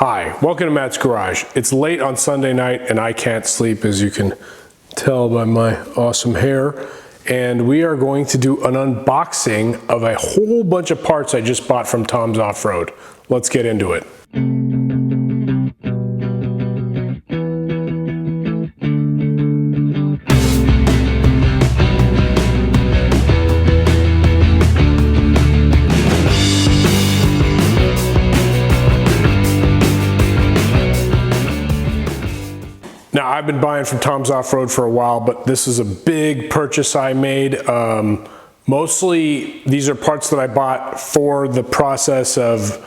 Hi, welcome to Matt's Garage. It's late on Sunday night and I can't sleep, as you can tell by my awesome hair. And we are going to do an unboxing of a whole bunch of parts I just bought from Tom's Off-Road. Let's get into it. Now, I've been buying from Tom's Off-Road for a while, but this is a big purchase I made. Mostly, these are parts that I bought for the process of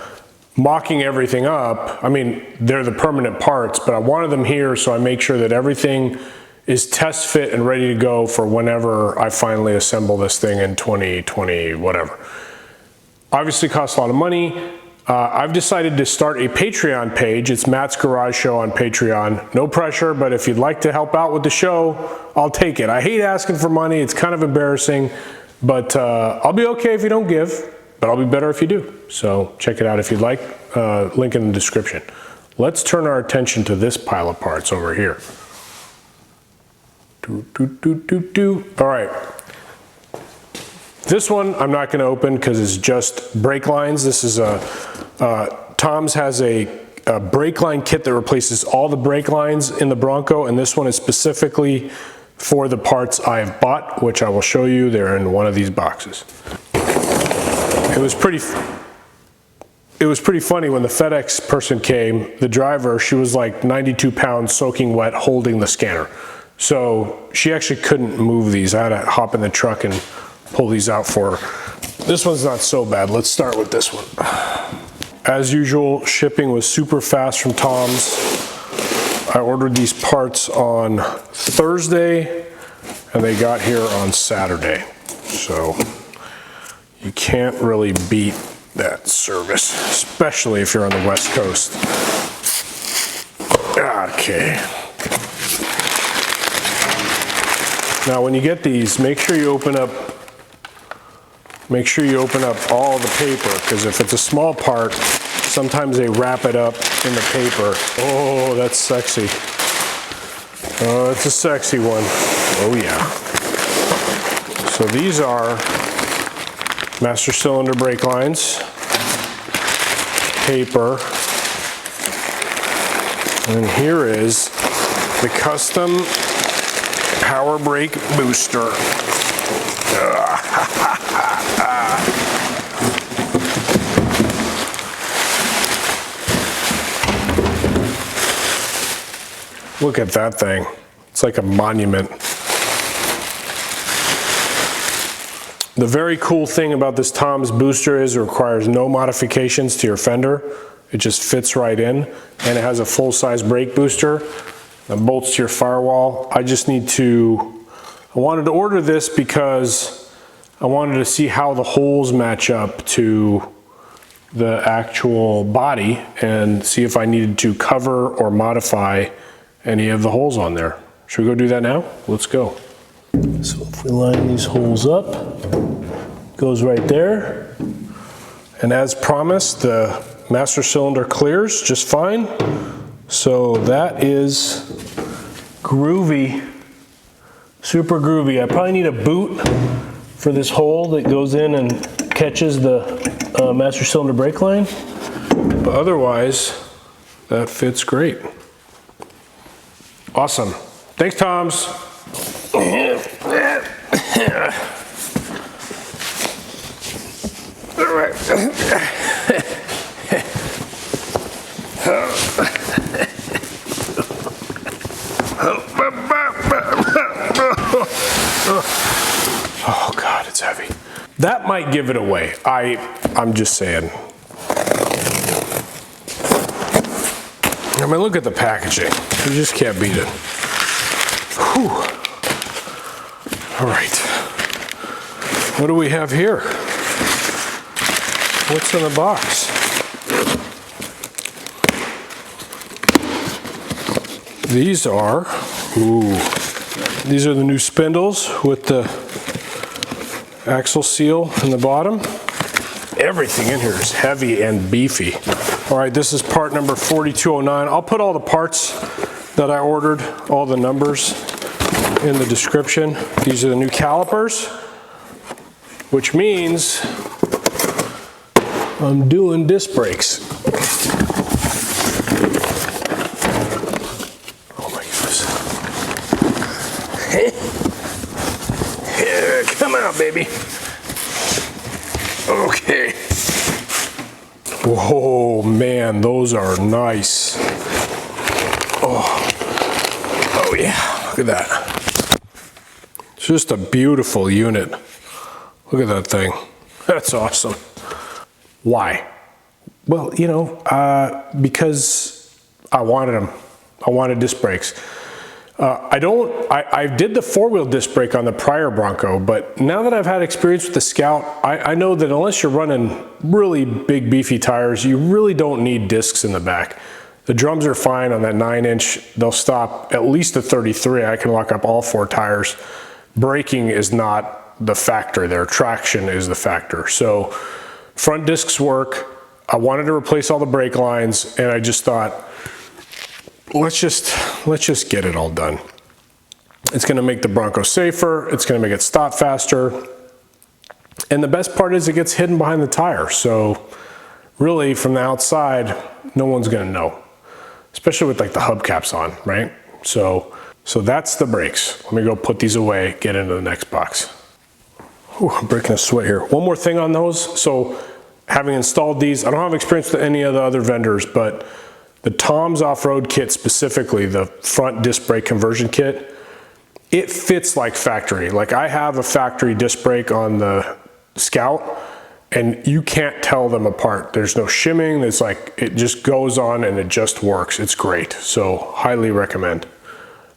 mocking everything up. I mean, they're the permanent parts, but I wanted them here so I make sure that everything is test fit and ready to go for whenever I finally assemble this thing in 2020, whatever. Obviously, it costs a lot of money. I've decided to start a Patreon page. It's Matt's Garage Show on Patreon. No pressure, but if you'd like to help out with the show, I'll take it. I hate asking for money. It's kind of embarrassing, but I'll be okay if you don't give, but I'll be better if you do. So check it out if you'd like. Link in the description. Let's turn our attention to this pile of parts over here. All right. This one I'm not going to open because it's just brake lines. This is Tom's has a brake line kit that replaces all the brake lines in the Bronco, and this one is specifically for the parts I've bought, which I will show you. They're in one of these boxes. It was pretty funny when the FedEx person came, the driver, she was like 92 pounds soaking wet holding the scanner. So she actually couldn't move these. I had to hop in the truck and pull these out for her. This one's not so bad. Let's start with this one. As usual, shipping was super fast from Tom's. I ordered these parts on Thursday and they got here on Saturday. So you can't really beat that service, especially if you're on the West Coast. Okay. Now when you get these, make sure you open up all the paper, because if it's a small part, sometimes they wrap it up in the paper. Oh, that's sexy. Oh, it's a sexy one. Oh yeah. So these are master cylinder brake lines, paper, and here is the custom power brake booster. Look at that thing. It's like a monument. The very cool thing about this Tom's booster is it requires no modifications to your fender. It just fits right in, and it has a full-size brake booster that bolts to your firewall. I wanted to order this because I wanted to see how the holes match up to the actual body and see if I needed to cover or modify any of the holes on there. Should we go do that now? Let's go. So if we line these holes up, goes right there. And as promised, the master cylinder clears just fine. So that is groovy, super groovy. I probably need a boot for this hole that goes in and catches the master cylinder brake line. But otherwise, that fits great. Awesome. Thanks, Tom's. All right. Oh God, it's heavy. That might give it away. I'm just saying. I mean, look at the packaging. You just can't beat it. Whew. All right. What do we have here? What's in the box? These are the new spindles with the axle seal in the bottom. Everything in here is heavy and beefy. All right, this is part number 4209. I'll put all the parts that I ordered, all the numbers in the description. These are the new calipers, which means I'm doing disc brakes. Oh my goodness. Here, come out, baby. Okay. Whoa, man, those are nice. Oh yeah, look at that. It's just a beautiful unit. Look at that thing. That's awesome. Why? Well, you know, because I wanted them. I wanted disc brakes. I did the four-wheel disc brake on the prior Bronco, but now that I've had experience with the Scout, I know that unless you're running really big beefy tires, you really don't need discs in the back. The drums are fine on that 9-inch. They'll stop at least at 33. I can lock up all 4 tires. Braking is not the factor there. Traction is the factor. So front discs work. I wanted to replace all the brake lines, and I just thought, let's just get it all done. It's gonna make the Bronco safer, it's gonna make it stop faster, and the best part is it gets hidden behind the tire, so really from the outside, no one's gonna know, especially with like the hubcaps on, right? So that's the brakes. Let me go put these away, get into the next box. Ooh, I'm breaking a sweat here. One more thing on those. So having installed these, I don't have experience with any of the other vendors, but the Tom's Off-Road kit specifically, the front disc brake conversion kit, it fits like factory. Like I have a factory disc brake on the Scout and you can't tell them apart. There's no shimming, it's like, it just goes on and it just works. It's great, so highly recommend.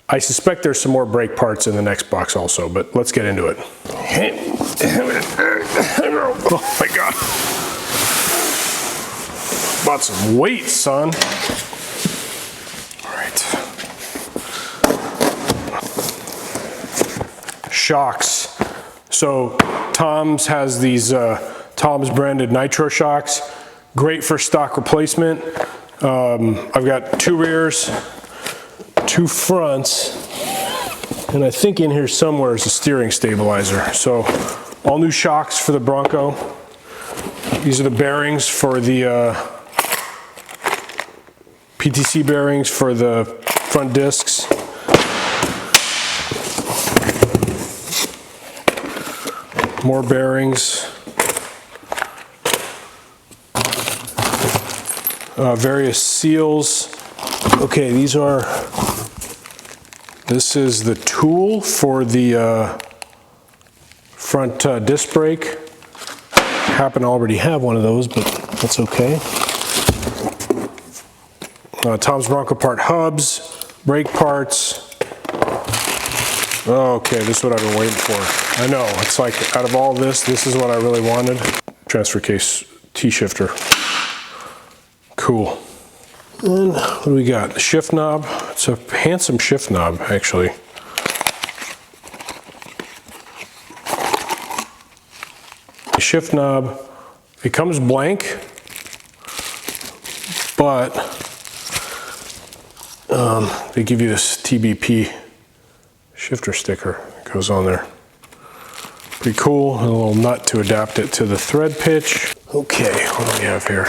I suspect there's some more brake parts in the next box also, but let's get into it. Oh my God. Bought some weight, son. All right. Shocks. So Tom's has these Tom's branded nitro shocks. Great for stock replacement. I've got 2 rears, 2 fronts, and I think in here somewhere is a steering stabilizer. So all new shocks for the Bronco. These are the bearings for the PTC bearings for the front discs. More bearings. Various seals. Okay, this is the tool for the front disc brake. Happen to already have one of those, but that's okay. Tom's Bronco part hubs, brake parts. Okay, this is what I've been waiting for. I know, it's like out of all this is what I really wanted. Transfer case T-shifter. Cool. And what do we got? The shift knob. It's a handsome shift knob, actually. The shift knob, it comes blank, but they give you this TBP shifter sticker that goes on there. Pretty cool. And a little nut to adapt it to the thread pitch. Okay, what do we have here?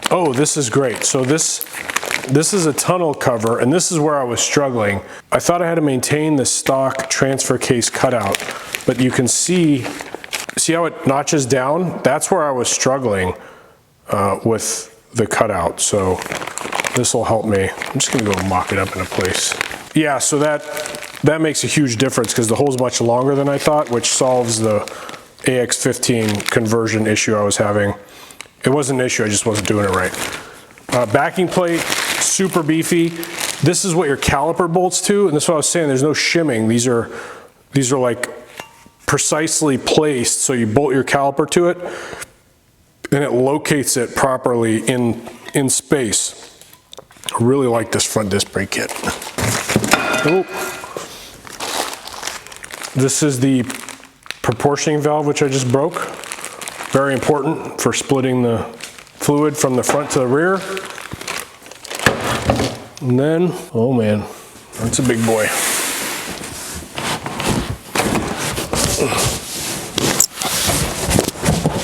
Oh, this is great. So this is a tunnel cover, and this is where I was struggling. I thought I had to maintain the stock transfer case cutout, but you can see how it notches down? That's where I was struggling with the cutout. So this will help me. I'm just gonna go mock it up into place. Yeah, so that makes a huge difference because the hole's much longer than I thought, which solves the AX15 conversion issue I was having. It wasn't an issue, I just wasn't doing it right. Backing plate, super beefy. This is what your caliper bolts to, and that's what I was saying, there's no shimming. These are like precisely placed, so you bolt your caliper to it, and it locates it properly in space. I really like this front disc brake kit. Oh. This is the proportioning valve, which I just broke. Very important for splitting the fluid from the front to the rear. And then, oh man, that's a big boy.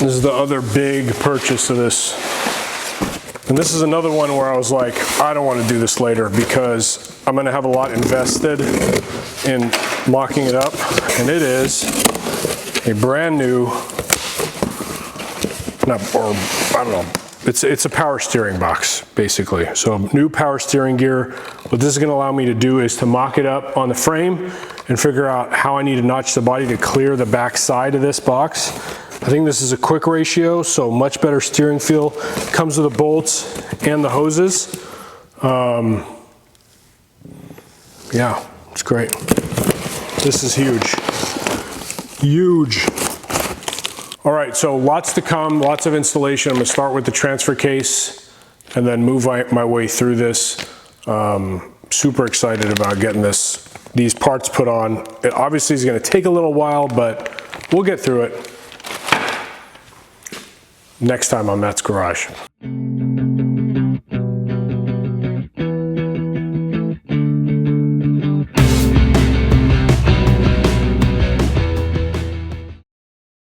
This is the other big purchase of this. And this is another one where I was like, I don't want to do this later because I'm going to have a lot invested in locking it up. And it is a brand new, I don't know, it's a power steering box, basically. So new power steering gear. What this is going to allow me to do is to mock it up on the frame and figure out how I need to notch the body to clear the back side of this box. I think this is a quick ratio, so much better steering feel. Comes with the bolts and the hoses. Yeah, it's great. This is huge. Huge. All right, so lots to come, lots of installation. I'm gonna start with the transfer case and then move my way through this. Super excited about getting these parts put on. It obviously is gonna take a little while, but we'll get through it. Next time on Matt's Garage.